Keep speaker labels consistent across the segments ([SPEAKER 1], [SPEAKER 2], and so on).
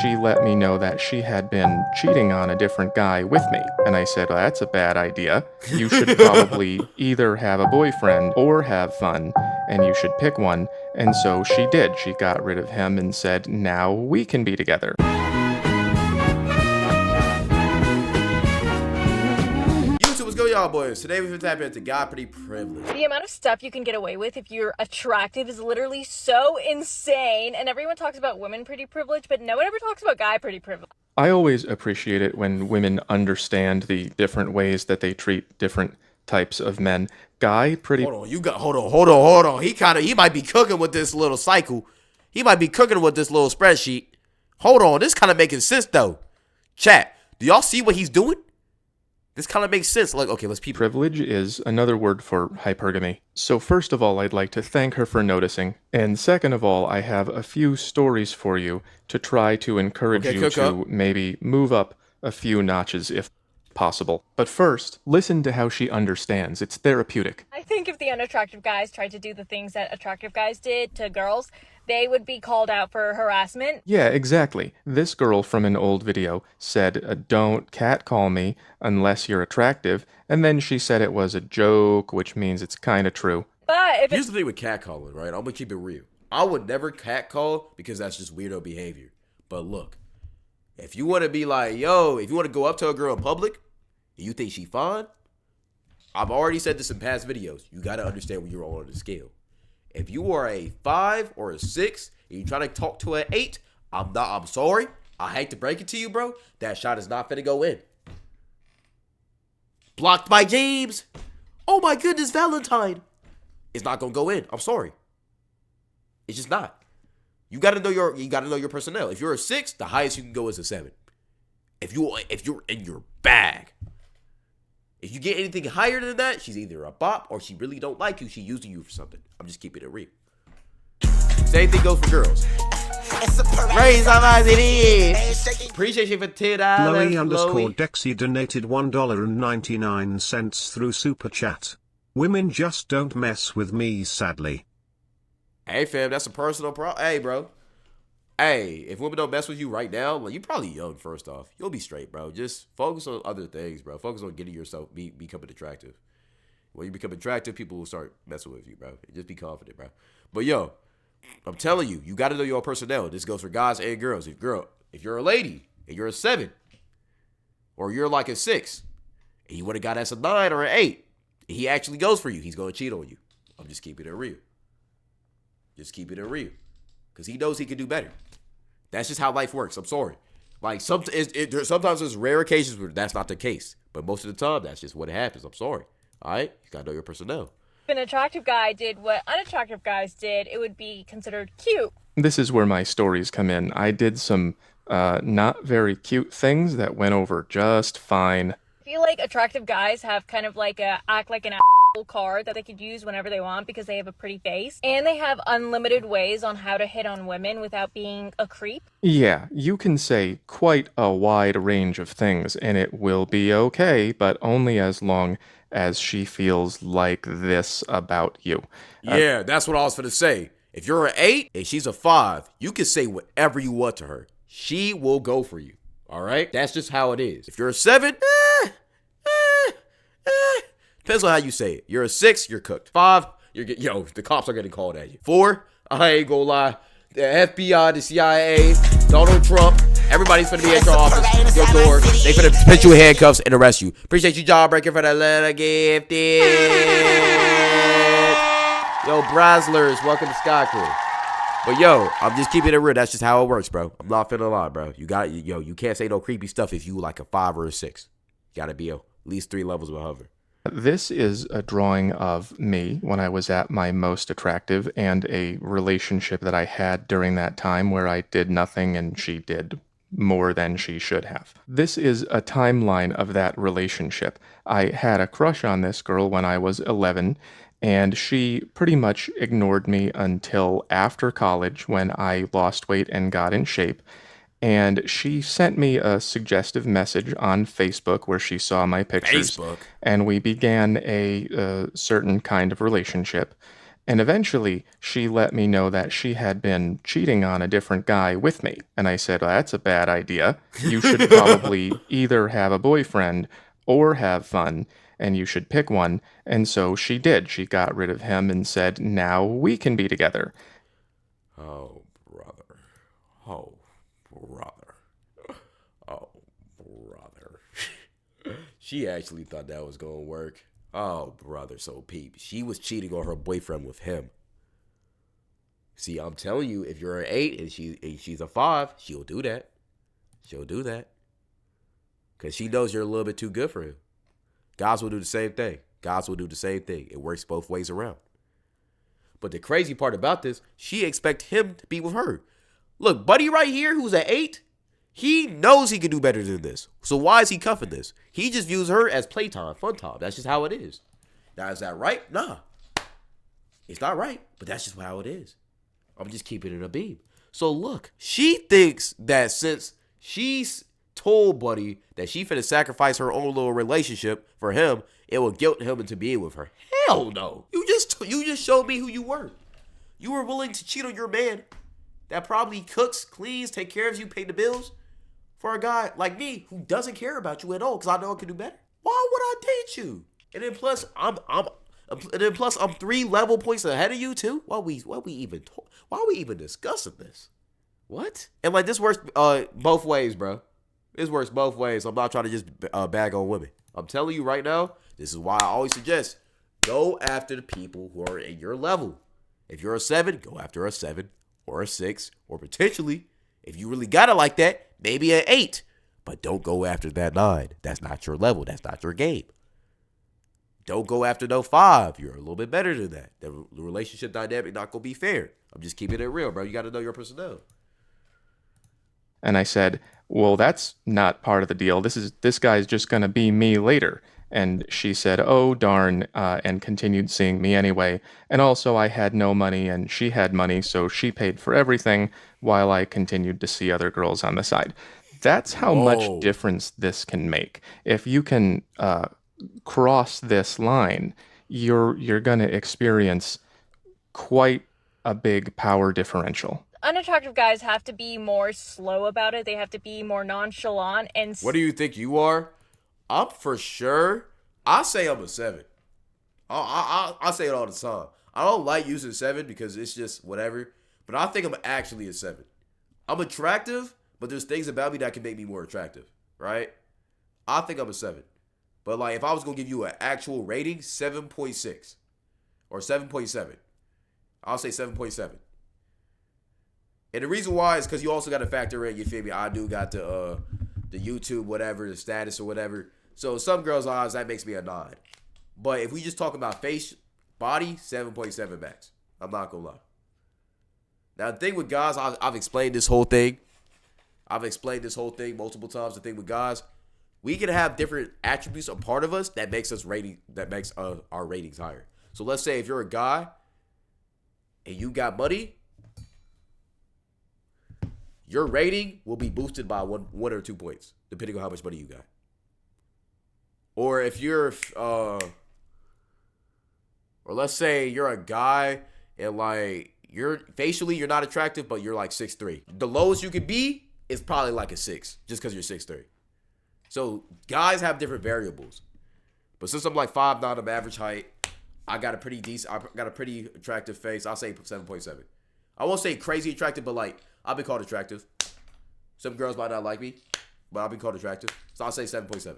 [SPEAKER 1] she let me know that she had been cheating on a different guy with me. And I said, well, that's a bad idea. You should probably either have a boyfriend or have fun, and you should pick one. And so she did. She got rid of him and said, now we can be together.
[SPEAKER 2] What's going on, boys? Today we've been tapping into God pretty privileged.
[SPEAKER 3] The amount of stuff you can get away with if you're attractive is literally so insane, and everyone talks about women pretty privileged, but no one ever talks about guy pretty privileged.
[SPEAKER 1] I always appreciate it when women understand the different ways that they treat different types of men. Guy pretty...
[SPEAKER 2] Hold on. He might be cooking with this little cycle. He might be cooking with this little spreadsheet. Hold on, this kind of making sense, though. Chat, do y'all see what he's doing? This kind of makes sense. Like, okay, let's peep.
[SPEAKER 1] Privilege is another word for hypergamy. So first of all, I'd like to thank her for noticing. And second of all, I have a few stories for you to try to encourage you to maybe move up a few notches if possible. But first, listen to how she understands. It's therapeutic.
[SPEAKER 3] I think if the unattractive guys tried to do the things that attractive guys did to girls, they would be called out for harassment.
[SPEAKER 1] Yeah, exactly. This girl from an old video said, don't catcall me unless you're attractive. And then she said it was a joke, which means it's kind of true.
[SPEAKER 3] But
[SPEAKER 2] here's the thing with catcalling, right? I'm going to keep it real. I would never catcall because that's just weirdo behavior. But look, if you want to be like, yo, if you want to go up to a girl in public and you think she fine, I've already said this in past videos. You got to understand where you're on the scale. If you are a 5 or a 6 and you try to talk to an 8, I'm sorry. I hate to break it to you, bro. That shot is not finna go in. Blocked by James. Oh my goodness, Valentine. It's not gonna go in. I'm sorry. It's just not. You gotta know your personnel. If you're a 6, the highest you can go is a 7. If you're in your bag. If you get anything higher than that, she's either a bop or she really don't like you. She using you for something. I'm just keeping it real. Same thing goes for girls. Raise our eyes, it is. Appreciate you for $10.
[SPEAKER 4] Chloe_Dexy donated $1.99 through Super Chat. Women just don't mess with me, sadly.
[SPEAKER 2] Hey, fam, that's a personal problem. Hey, bro. Hey, if women don't mess with you right now, like, you're probably young, first off. You'll be straight, bro. Just focus on other things, bro. Focus on getting yourself, becoming attractive. When you become attractive, people will start messing with you, bro. Just be confident, bro. But, yo, I'm telling you, you got to know your personnel. This goes for guys and girls. If you're a lady and you're a 7, or you're like a 6, and you want a guy that's a 9 or an 8, and he actually goes for you, he's going to cheat on you. I'm just keeping it real. Just keeping it real. Because he knows he can do better. That's just how life works. I'm sorry. Like, sometimes there's rare occasions where that's not the case. But most of the time, that's just what happens. I'm sorry. All right? You got to know your personnel.
[SPEAKER 3] If an attractive guy did what unattractive guys did, it would be considered cute.
[SPEAKER 1] This is where my stories come in. I did some not very cute things that went over just fine.
[SPEAKER 3] I feel like attractive guys have kind of like a act like an card that they could use whenever they want because they have a pretty face, and they have unlimited ways on how to hit on women without being a creep.
[SPEAKER 1] Yeah, you can say quite a wide range of things and it will be okay, but only as long as she feels like this about you.
[SPEAKER 2] Yeah, that's what I was gonna say. If you're an 8 and she's a 5, you can say whatever you want to her. She will go for you. All right? That's just how it is. If you're a 7, depends on how you say it. You're a 6, you're cooked. 5, the cops are getting called at you. 4, I ain't gonna lie. The FBI, the CIA, Donald Trump, everybody's finna be at your office, your door. They finna put you in handcuffs and arrest you. Appreciate you, Jawbreaker, for the letter gifted. Yo, Brazzlers, welcome to Sky Crew. But yo, I'm just keeping it real. That's just how it works, bro. I'm not finna lie, bro. You can't say no creepy stuff if you like a 5 or a 6. You gotta be at least 3 levels above her.
[SPEAKER 1] This is a drawing of me when I was at my most attractive and a relationship that I had during that time where I did nothing and she did more than she should have. This is a timeline of that relationship. I had a crush on this girl when I was 11, and she pretty much ignored me until after college when I lost weight and got in shape. And she sent me a suggestive message on Facebook where she saw my pictures. And we began a certain kind of relationship. And eventually, she let me know that she had been cheating on a different guy with me. And I said, well, that's a bad idea. You should probably either have a boyfriend or have fun, and you should pick one. And so she did. She got rid of him and said, now we can be together.
[SPEAKER 2] Oh, brother. Oh, brother. Oh, brother. She actually thought that was going to work. Oh, brother. So, peep. She was cheating on her boyfriend with him. See, I'm telling you, if you're an 8 and she's a 5, she'll do that. She'll do that. Because she knows you're a little bit too good for him. Guys will do the same thing. Guys will do the same thing. It works both ways around. But the crazy part about this, she expect him to be with her. Look, buddy right here, who's an 8, he knows he can do better than this. So why is he cuffing this? He just views her as playtime, fun time. That's just how it is. Now, is that right? Nah. It's not right, but that's just how it is. I'm just keeping it a beam. So look, she thinks that since she's told Buddy that she finna sacrifice her own little relationship for him, it will guilt him into being with her. Hell no. You just showed me who you were. You were willing to cheat on your man that probably cooks, cleans, take care of you, pay the bills for a guy like me who doesn't care about you at all because I know I can do better. Why would I date you? And then plus I'm 3 level points ahead of you too. Why are we even discussing this? What? And like this works both ways, bro. This works both ways. I'm not trying to just bag on women. I'm telling you right now, this is why I always suggest go after the people who are in your level. If you're a 7, go after a 7 or a 6 or potentially, if you really got it like that, maybe an 8. But don't go after that 9. That's not your level. That's not your game. Don't go after no 5. You're a little bit better than that. The relationship dynamic not going to be fair. I'm just keeping it real, bro. You got to know your personnel.
[SPEAKER 1] And I said, well, that's not part of the deal. This guy's just going to be me later. And she said, oh, darn, and continued seeing me anyway. And also, I had no money and she had money, so she paid for everything while I continued to see other girls on the side. That's how much
[SPEAKER 2] Whoa.
[SPEAKER 1] difference this can make. If you can cross this line, you're going to experience quite a big power differential.
[SPEAKER 3] Unattractive guys have to be more slow about it. They have to be more nonchalant and
[SPEAKER 2] What do you think you are? I'm for sure. I say I'm a 7. I say it all the time. I don't like using 7 because it's just whatever. But I think I'm actually a 7. I'm attractive, but there's things about me that can make me more attractive, right? I think I'm a 7. But like if I was gonna give you an actual rating, 7.6 or 7.7, I'll say 7.7. And the reason why is because you also got to factor in, you feel me? I do got the YouTube, whatever, the status or whatever. So some girls' eyes, that makes me a 9. But if we just talk about face, body, 7.7 max. I'm not going to lie. Now, the thing with guys, I've explained this whole thing. I've explained this whole thing multiple times. The thing with guys, we can have different attributes a part of us that makes us our ratings higher. So let's say if you're a guy and you got money, your rating will be boosted by one or 2 points, depending on how much money you got. Or if you're, or let's say you're a guy and like you're not attractive, but you're like 6'3". The lowest you could be is probably like a 6, just because you're 6'3". So guys have different variables. But since I'm like 5'9", I'm average height, I got a pretty attractive face. I'll say 7.7. I won't say crazy attractive, but like I've been called attractive. Some girls might not like me, but I've been called attractive. So I'll say 7.7.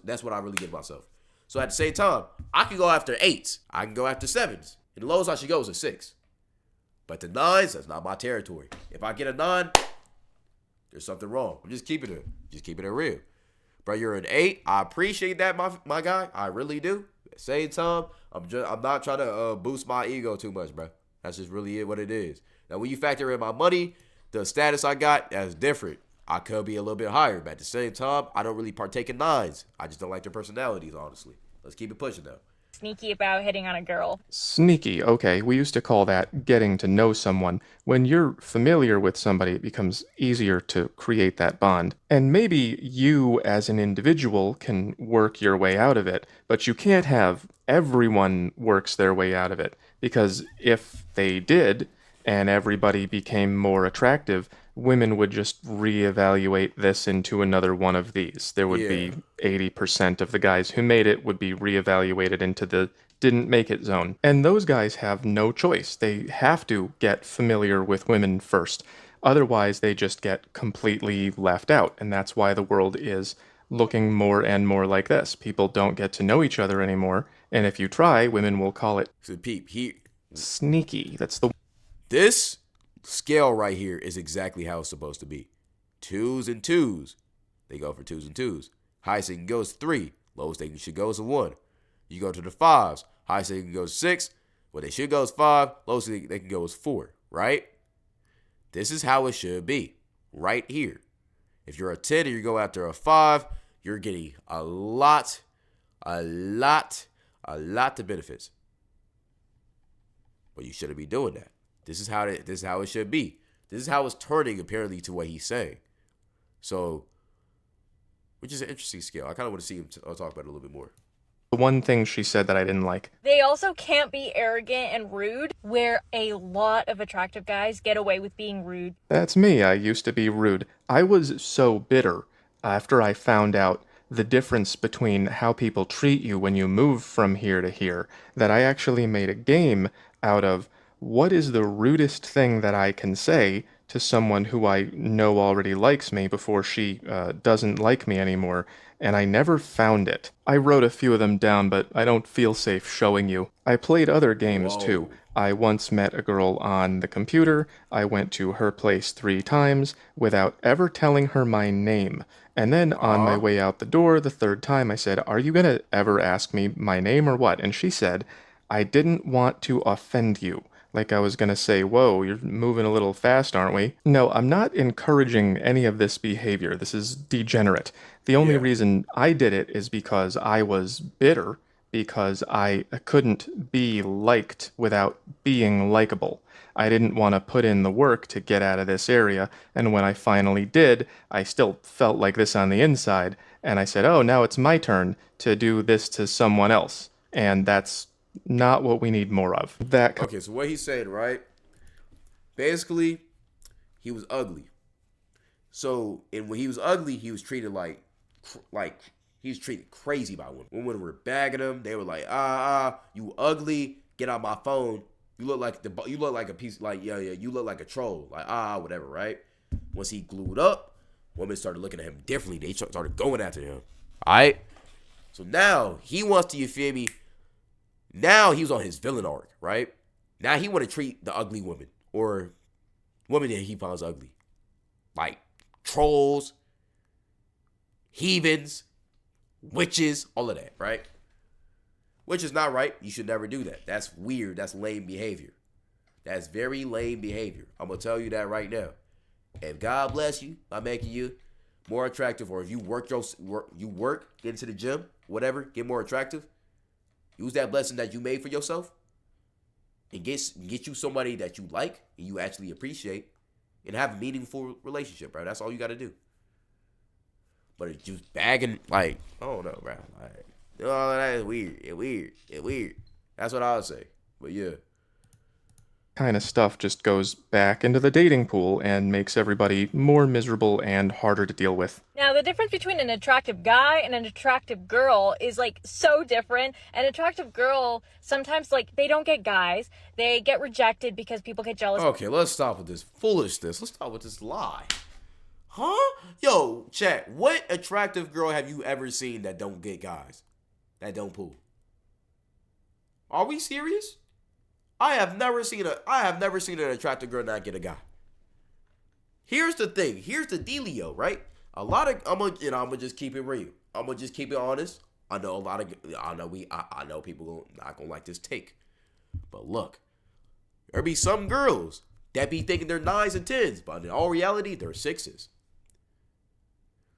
[SPEAKER 2] That's what I really give myself. So at the same time, I can go after 8s. I can go after 7s. And the lowest I should go is a 6. But the 9s, that's not my territory. If I get a 9, there's something wrong. I'm just keeping it real. Bro, you're an 8. I appreciate that, my guy. I really do. At the same time, I'm not trying to boost my ego too much, bro. That's just really what it is. Now, when you factor in my money, the status I got, that's different. I could be a little bit higher, but at the same time, I don't really partake in 9s. I just don't like their personalities, honestly. Let's keep it pushing, though.
[SPEAKER 3] sneaky about hitting on a girl.
[SPEAKER 1] Sneaky, okay. We used to call that getting to know someone. When you're familiar with somebody, it becomes easier to create that bond. And maybe you, as an individual, can work your way out of it, but you can't have everyone works their way out of it. Because if they did, and everybody became more attractive, women would just reevaluate this into another one of these. There would
[SPEAKER 2] Yeah.
[SPEAKER 1] be 80% of the guys who made it would be reevaluated into the didn't make it zone. And those guys have no choice. They have to get familiar with women first. Otherwise, they just get completely left out. And that's why the world is looking more and more like this. People don't get to know each other anymore. And if you try, women will call it
[SPEAKER 2] So peep,
[SPEAKER 1] sneaky. That's the
[SPEAKER 2] this scale right here is exactly how it's supposed to be. Twos and twos. They go for twos and twos. Highest they can go is 3. Lowest they should go is a 1. You go to the 5s. Highest they can go is 6. What they should go is 5. Lowest they can go is 4. Right? This is how it should be. Right here. If you're a 10 and you go after a 5, you're getting a lot of benefits. But you shouldn't be doing that. This is how it should be. This is how it's turning apparently to what he's saying. So, which is an interesting scale. I kind of want to see him talk about it a little bit more.
[SPEAKER 1] one thing she said that I didn't like.
[SPEAKER 3] They also can't be arrogant and rude, where a lot of attractive guys get away with being rude.
[SPEAKER 1] That's me. I used to be rude. I was so bitter after I found out the difference between how people treat you when you move from here to here that I actually made a game out of what is the rudest thing that I can say to someone who I know already likes me before she doesn't like me anymore, and I never found it. I wrote a few of them down, but I don't feel safe showing you. I played other games too.
[SPEAKER 2] Whoa.
[SPEAKER 1] I once met a girl on the computer. I went to her place 3 times without ever telling her my name. And then on my way out the door, the 3rd time, I said, "Are you gonna ever ask me my name or what?" And she said, "I didn't want to offend you." Like I was gonna say, "Whoa, you're moving a little fast, aren't we?" No, I'm not encouraging any of this behavior. This is degenerate. The only
[SPEAKER 2] Yeah.
[SPEAKER 1] reason I did it is because I was bitter, because I couldn't be liked without being likable. I didn't want to put in the work to get out of this area, and when I finally did, I still felt like this on the inside, and I said, "Oh, now it's my turn to do this to someone else." And that's not what we need more of.
[SPEAKER 2] Okay, so what he's saying, right? Basically, he was ugly. So, and when he was ugly, he was treated like he was treated crazy by women. When women were bagging him, they were like, you ugly, get out my phone. You look like a piece, like, yeah, you look like a troll, like, whatever, right? Once he glued up, women started looking at him differently. They started going after him. All right? So now he wants to, you feel me? Now he was on his villain arc, right? Now he want to treat the ugly women or women that he finds ugly like trolls, heathens, witches, all of that, right? Which is not right. You should never do that. That's weird. That's lame behavior. That's very lame behavior. I'm gonna tell you that right now. If God bless you by making you more attractive, or if you get into the gym, whatever, get more attractive. Use that blessing that you made for yourself and get you somebody that you like and you actually appreciate and have a meaningful relationship, bro. That's all you got to do. But it's just bagging, like, I don't know, bro. Like, oh, that is weird. It's weird. That's what I would say. But yeah.
[SPEAKER 1] kind of stuff just goes back into the dating pool and makes everybody more miserable and harder to deal with.
[SPEAKER 3] Now, the difference between an attractive guy and an attractive girl is like so different. An attractive girl, sometimes like they don't get guys, they get rejected because people get jealous.
[SPEAKER 2] Okay, let's stop with this foolishness. Let's stop with this lie. Huh? Yo, chat, what attractive girl have you ever seen that don't get guys? That don't pool? Are we serious? I have never seen an attractive girl not get a guy. Here's the thing. Here's the dealio, right? I'm gonna just keep it real. I'm gonna just keep it honest. I know people not gonna like this take. But look, there be some girls that be thinking they're 9s and 10s, but in all reality, they're 6s.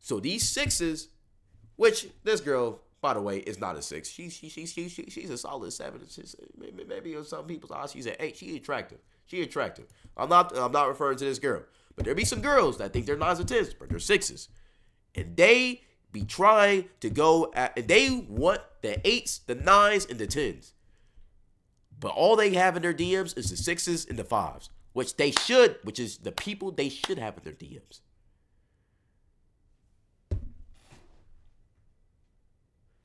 [SPEAKER 2] So these 6s, which this girl By the way, it's not a 6. She's a solid 7. Maybe in some people's eyes she's an 8. She attractive. She attractive. I'm not referring to this girl, but there be some girls that think they're 9s and 10s, but they're 6s, and they be trying to go at. And they want the 8s, the 9s, and the 10s, but all they have in their DMs is the 6s and the 5s, which is the people they should have in their DMs.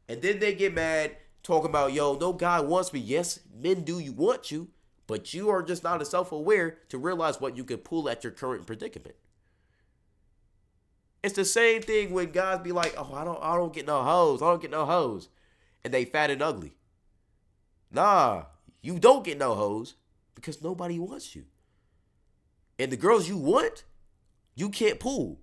[SPEAKER 2] And then they get mad talking about, yo, no guy wants me. Yes, men do want you, but you are just not as self-aware to realize what you can pull at your current predicament. It's the same thing when guys be like, oh, I don't get no hoes. I don't get no hoes. And they fat and ugly. Nah, you don't get no hoes because nobody wants you. And the girls you want, you can't pull.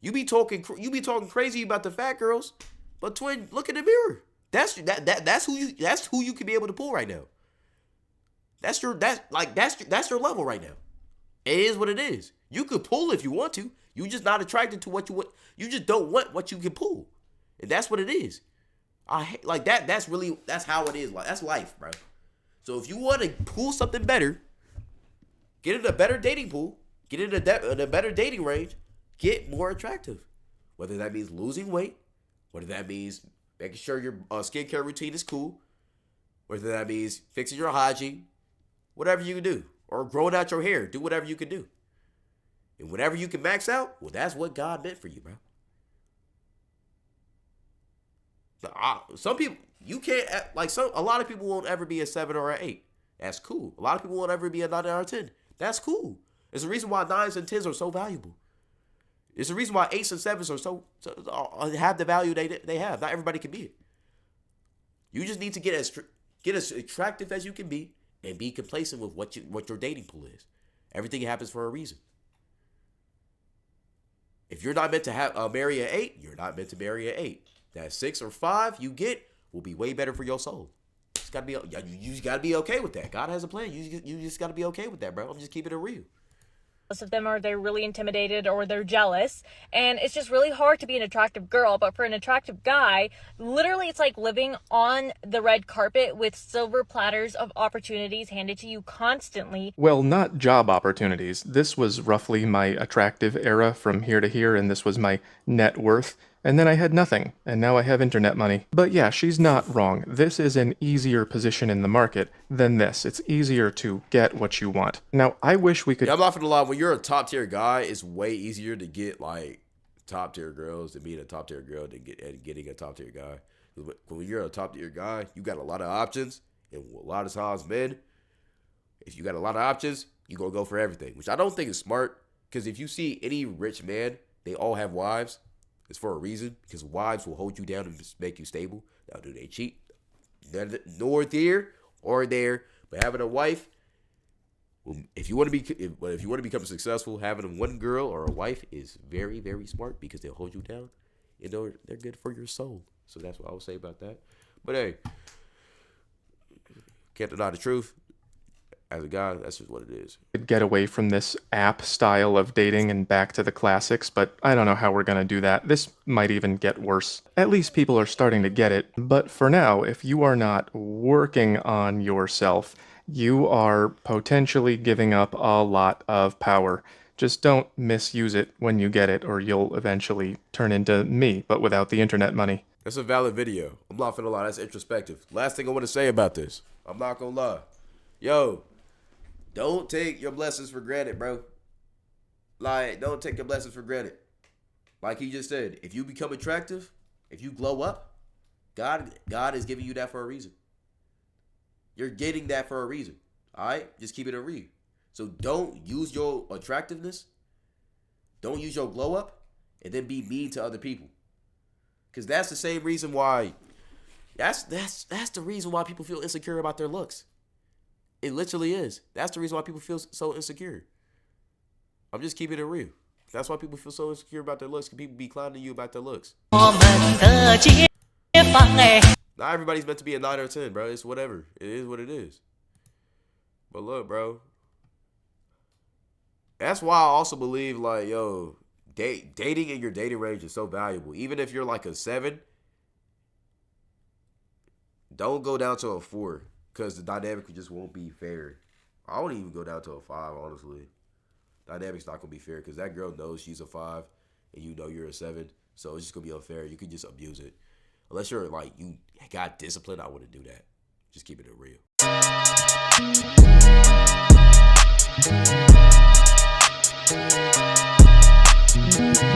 [SPEAKER 2] You be talking crazy about the fat girls. But twin, look in the mirror. That's who you can be able to pull right now. That's your level right now. It is what it is. You could pull if you want to. You just not attracted to what you want. You just don't want what you can pull. And that's what it is. I hate like that. That's how it is. Like that's life, bro. So if you want to pull something better, get in a better dating pool, get in a better dating range, get more attractive. Whether that means losing weight, whether that means making sure your skincare routine is cool, whether that means fixing your hygiene, whatever you can do, or growing out your hair, do whatever you can do. And whatever you can max out, well, that's what God meant for you, bro. Some people, you can't, a lot of people won't ever be a 7 or an 8. That's cool. A lot of people won't ever be a 9 or a 10. That's cool. There's a reason why 9s and 10s are so valuable. It's the reason why 8s and 7s are so have the value they have. Not everybody can be it. You just need to get as attractive as you can be and be complacent with what your dating pool is. Everything happens for a reason. If you're not meant to marry an 8, you're not meant to marry an 8. That 6 or 5 you get will be way better for your soul. You just gotta be okay with that. God has a plan. You just gotta be okay with that, bro. I'm just keeping it real.
[SPEAKER 3] Most of them are they're really intimidated or they're jealous, and it's just really hard to be an attractive girl. But for an attractive guy, literally it's like living on the red carpet with silver platters of opportunities handed to you constantly.
[SPEAKER 1] Well, not job opportunities. This was roughly my attractive era from here to here, and this was my net worth. And then I had nothing, and now I have internet money. But yeah, she's not wrong. This is an easier position in the market than this. It's easier to get what you want. Now, I wish we could...
[SPEAKER 2] Yeah, I'm not gonna lie. When you're a top tier guy, it's way easier to get like top tier girls than being a top tier girl than getting a top tier guy. When you're a top tier guy, you got a lot of options, and a lot of times, men, if you got a lot of options, you gonna go for everything, which I don't think is smart. Because if you see any rich man, they all have wives. It's for a reason, because wives will hold you down and just make you stable. Now, do they cheat? Nor there or there. But having a wife, well, if you want to become successful, having one girl or a wife is very, very smart because they'll hold you down. You know, they're good for your soul. So that's what I would say about that. But hey, can't deny the truth. As a guy, that's just what it is.
[SPEAKER 1] Get away from this app style of dating and back to the classics, but I don't know how we're going to do that. This might even get worse. At least people are starting to get it. But for now, if you are not working on yourself, you are potentially giving up a lot of power. Just don't misuse it when you get it, or you'll eventually turn into me, but without the internet money.
[SPEAKER 2] That's a valid video. I'm not finna lie. That's introspective. Last thing I want to say about this. I'm not gonna lie. Yo, don't take your blessings for granted, bro. Like, don't take your blessings for granted. Like he just said, if you become attractive, if you glow up, God is giving you that for a reason. You're getting that for a reason. All right? Just keep it a read. So don't use your attractiveness. Don't use your glow up and then be mean to other people. Because that's the same reason why, that's the reason why people feel insecure about their looks. It literally is. That's the reason why people feel so insecure. I'm just keeping it real. That's why people feel so insecure about their looks. Because people be clowning you about their looks. Not everybody's meant to be a 9 or 10, bro. It's whatever. It is what it is. But look, bro. That's why I also believe, like, yo, dating in your dating range is so valuable. Even if you're like a 7, Don't go down to a 4 because the dynamic just won't be fair. I wouldn't even go down to a 5, honestly. Dynamic's not gonna be fair because that girl knows she's a 5 and you know you're a 7, so it's just gonna be unfair. You can just abuse it unless you're like you got discipline. I wouldn't do that. Just keeping it real.